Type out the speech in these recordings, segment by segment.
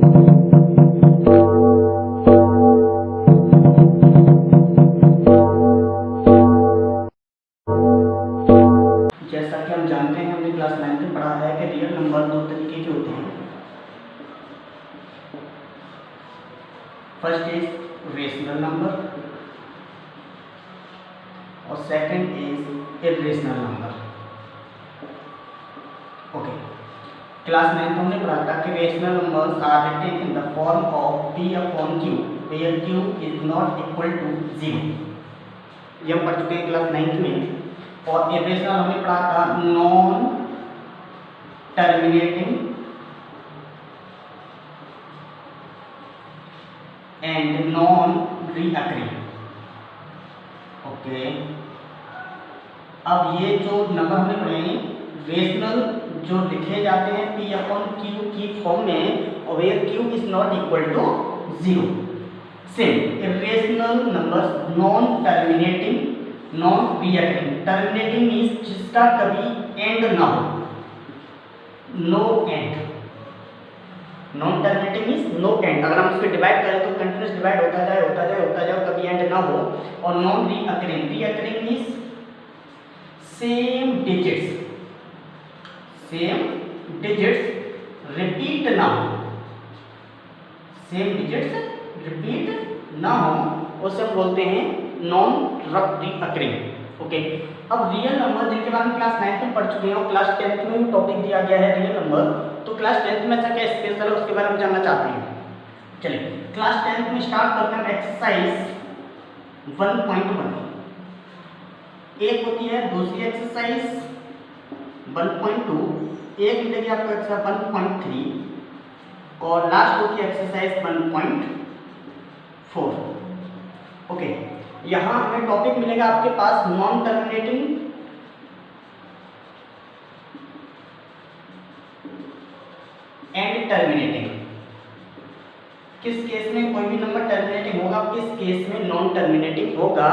जैसा कि हम जानते हैं, हमने क्लास 9 में पढ़ा है कि रियल नंबर दो तरीके के होते हैं। फर्स्ट इज रेशनल नंबर और second is irrational number. Okay, class 9 में हमने पढ़ा था कि rational numbers are written in the form of p upon q where q is not equal to 0। ये हम पढ़ चुके हैं क्लास 9 में। और इर्रेशनल हमने पढ़ा था non terminating and non recurring. Okay, अब ये जो नंबर हमने पढ़े रेशनल जो लिखे जाते हैं p अपॉन q की फॉर्म में और where q is not equal to 0। Same irrational numbers non terminating non recurring. Terminating means जिसका कभी एंड ना हो, no end. Non terminating means no end. अगर हम उसको डिवाइड करें तो कंटिन्यूस डिवाइड होता जाए होता जाए होता जाए, कभी एंड ना हो। और non recurring, recurring means same digits repeat ना हो, सेम डिजिट्स रिपीट ना हो, उसे हम बोलते हैं नॉन रीअकरिंग। ओके, अब रियल नंबर जिनके बारे में क्लास 9 में पढ़ चुके हैं और क्लास 10 में भी टॉपिक दिया गया है रियल नंबर, तो क्लास 10 में ऐसा क्या स्पेशल है उसके बारे में जानना चाहते हैं। चलिए क्लास 10 में स्टार्ट करते हैं एक्सरसाइज 1.1। एक होती है दूसरी एक्सरसाइज 1.2, एक मिलेगी आपको एक्सरसाइज 1.3 और लास्ट होती है एक्सरसाइज 1.4। ओके, यहाँ हमें टॉपिक मिलेगा आपके पास नॉन टर्मिनेटिंग एंड टर्मिनेटिंग। किस केस में कोई भी नंबर टर्मिनेटिंग होगा, किस केस में नॉन टर्मिनेटिंग होगा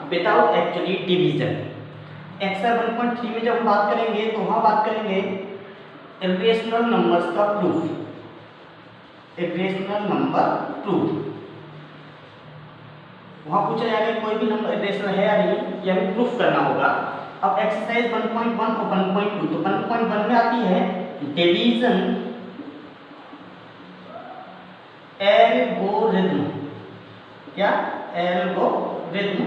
विदाउट एक्चुअली डिवीजन। एक्सरसाइज 1.3 में जब हम बात करेंगे तो वहाँ बात करेंगे इर्रेशनल नंबर्स का प्रूफ, इर्रेशनल नंबर प्रूफ। वहाँ पूछा जाएगा कोई भी नंबर इर्रेशनल है या नहीं, ये हमें प्रूफ करना होगा। अब एक्सरसाइज 1.1 और 1.2, तो 1.1 में आती है डिवीजन एल्गोरिथम। क्या? Algorithm,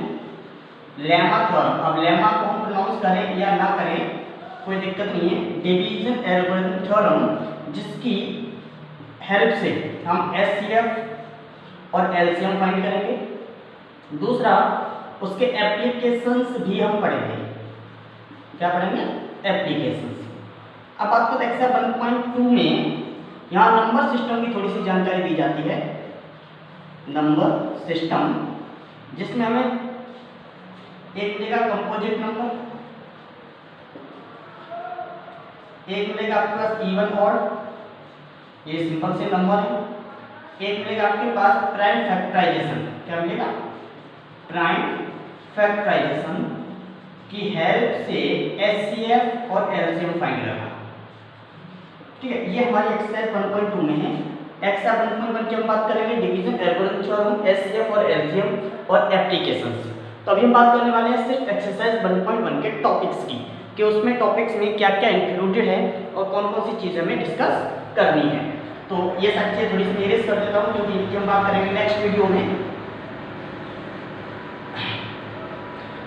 lemma theorem. अब लेमा को हम प्रोनाउंस करें या ना करें कोई दिक्कत नहीं है। डिवीजन एल्गोरिथम थ्योरम जिसकी हेल्प से हम एचसीएफ और एलसीएम फाइंड करेंगे। दूसरा उसके एप्लीकेशंस भी हम पढ़ेंगे। क्या पढ़ेंगे? एप्लीकेशंस। अब बात करते हैं एक्सरसाइज 1.2 में, यहाँ नंबर सिस्टम की थोड़ी सी जानकारी दी जाती है। नंबर सिस्टम जिसमें हमें एक मिलेगा कंपोजिट नंबर, एक मिलेगा आपके पास इवन ऑड, ये सिंपल से नंबर है। एक मिलेगा आपके पास प्राइम फैक्टराइजेशन। क्या मिलेगा? प्राइम फैक्टराइजेशन की हेल्प से एचसीएफ और एलसीएम फाइंड करना। ठीक है, ये हमारी एक्सरसाइज 1.2 में है। एक्सरसाइज 1.1 की हम बात करेंगे डिवीजन एल्गोरिथम थ्योरम, एचसीएफ और एलसीएम और एप्लीकेशंस। तो अभी हम बात करने वाले हैं सिर्फ एक्सरसाइज 1.1 के टॉपिक्स की, कि उसमें टॉपिक्स में क्या क्या इंक्लूडेड है और कौन कौन सी चीज़ें हमें डिस्कस करनी है। तो ये सारी चीज़ें थोड़ी सी एरेज कर देता हूँ क्योंकि इनकी हम बात करेंगे नेक्स्ट वीडियो में।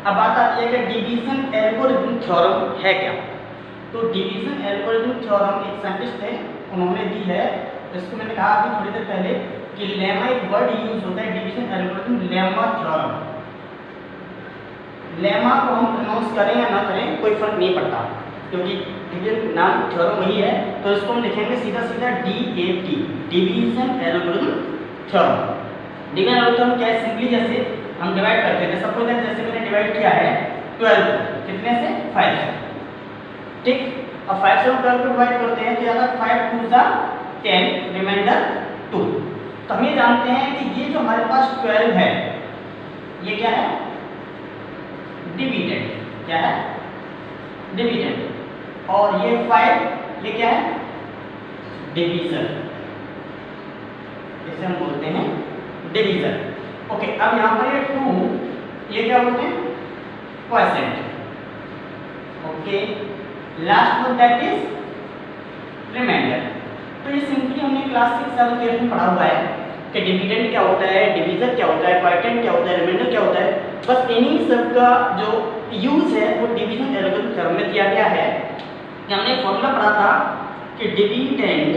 अब बात आती है कि डिवीजन एल्गोरिथम थ्योरम है क्या। तो डिवीजन एल्गोरिथम थ्योरम एक साइंटिस्ट है, उन्होंने दी है। इसको मैंने कहा अभी थोड़ी देर पहले कि लेमा एक वर्ड यूज होता है division algorithm, lemma theorem. Lemma को हम प्रोनाउंस करें या ना करें कोई फर्क नहीं पड़ता क्योंकि डिवीजन नाम थ्योरम वही है। तो इसको हम लिखेंगे सीधा सीधा DAT, division algorithm theorem. Division algorithm क्या है? सिंपली जैसे हम डिवाइड करते हैं, सपोज दैट जैसे मैंने डिवाइड किया है 12 कितने से? 5 से। ठीक, अब 5 से हम 12 को डिवाइड करते हैं तो याद 5 2 जा 10, रिमाइंडर 2। तो हम ये जानते हैं कि ये जो हमारे पास 12 है ये क्या है? डिविडेंड। क्या है? डिविडेंड। और ये 5 ये क्या है? डिवीजन। डिवीजन। ओके, अब यहाँ पर ये 2 ये क्या बोलते हैं, quotient. Okay, last one that is remainder. तो ये सिंपली हमने क्लास 6 7 8 में पढ़ा हुआ है कि डिविडेंड क्या होता है, डिवीजन क्या होता है, क्वोशिएंट क्या होता है, रिमाइंडर क्या होता है। बस इन्हीं सब का जो यूज है वो डिवीजन एल्गोरिथम थ्योरम में दिया गया है। हमने फॉर्मूला पढ़ा था कि dividend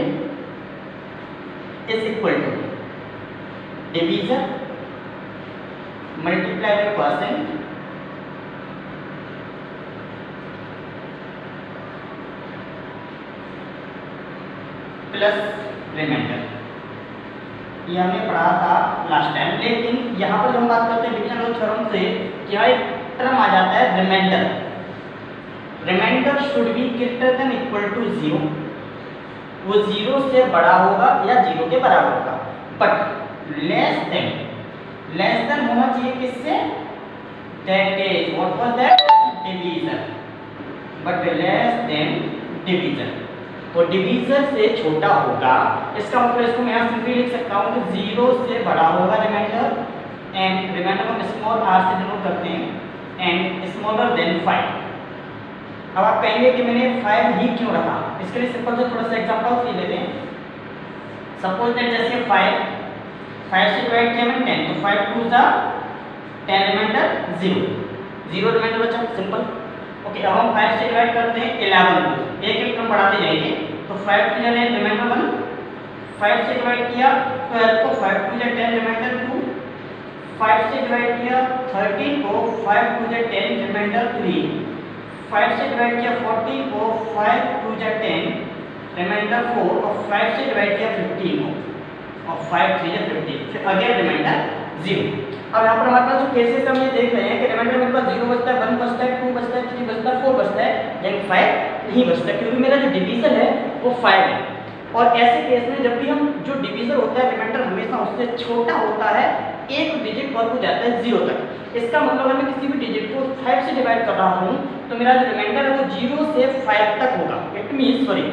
is equal to division multiply by quotient plus remainder. ये हमने पढ़ा था लास्ट टाइम। लेकिन यहाँ पर जब हम बात करते हैं डिवीजन थ्योरम से, यहाँ एक टर्म आ जाता है remainder. Remainder should be greater than equal to 0। वो 0 से बड़ा होगा या 0 के बराबर होगा, बट लेस देन होना चाहिए किससे, that is what was that, division, but less than division. और डिवीजन से छोटा होगा, इसका मतलब इसको मैं यहाँ सिंपली लिख सकता हूँ कि 0 से बड़ा होगा रिमाइंडर, एंड रिमाइंडर को स्मॉल r से डिनोट करते हैं, एंड स्मॉलर देन 5। अब आप कहेंगे कि मैंने 5 ही क्यों रखा, इसके लिए सिंपल से थोड़ा सा एग्जांपल ले लेते हैं। सपोज दैट जैसे 5 से डिवाइड किया मैंने 10, तो 5 2 सा 10, रिमाइंडर 0 रिमाइंडर बचा, सिंपल। ओके, अब हम 5 से डिवाइड करते हैं 11 को, एक एक टर्म बढ़ाते जाएंगे। तो 5 2 जा 10, रिमाइंडर 1। 5 से डिवाइड किया 12 को, 5 2 जा 10, रिमाइंडर 2। 5 से डिवाइड किया 13 को, 5 2 जा 10, रिमाइंडर 3। 5 से डिवाइड किया 14 को, 5 2 जा 10, रिमाइंडर 4। और 5 से डिवाइड किया 15 को, और 5 3 जा 15, फिर अगेन रिमाइंडर 0। अब यहाँ पर हमारे पास जो केसेस हम ये देख रहे हैं कि रिमाइंडर मेरे पास 0 बचता है, 1 बचता है, 2 बचता है, 3 बचता है, 4 बचता है, लेकिन 5 नहीं बचता, क्योंकि मेरा जो डिवीजन है वो 5 है। और ऐसे केस में जब भी हम जो डिवीजन होता है रिमाइंडर हमेशा उससे छोटा होता है, एक डिजिट और हो जाता है 0 तक। इसका मतलब है मैं किसी भी डिजिट को 5 से डिवाइड कर रहा हूँ तो मेरा जो रिमाइंडर है वो 0 से 5 तक होगा। It means sorry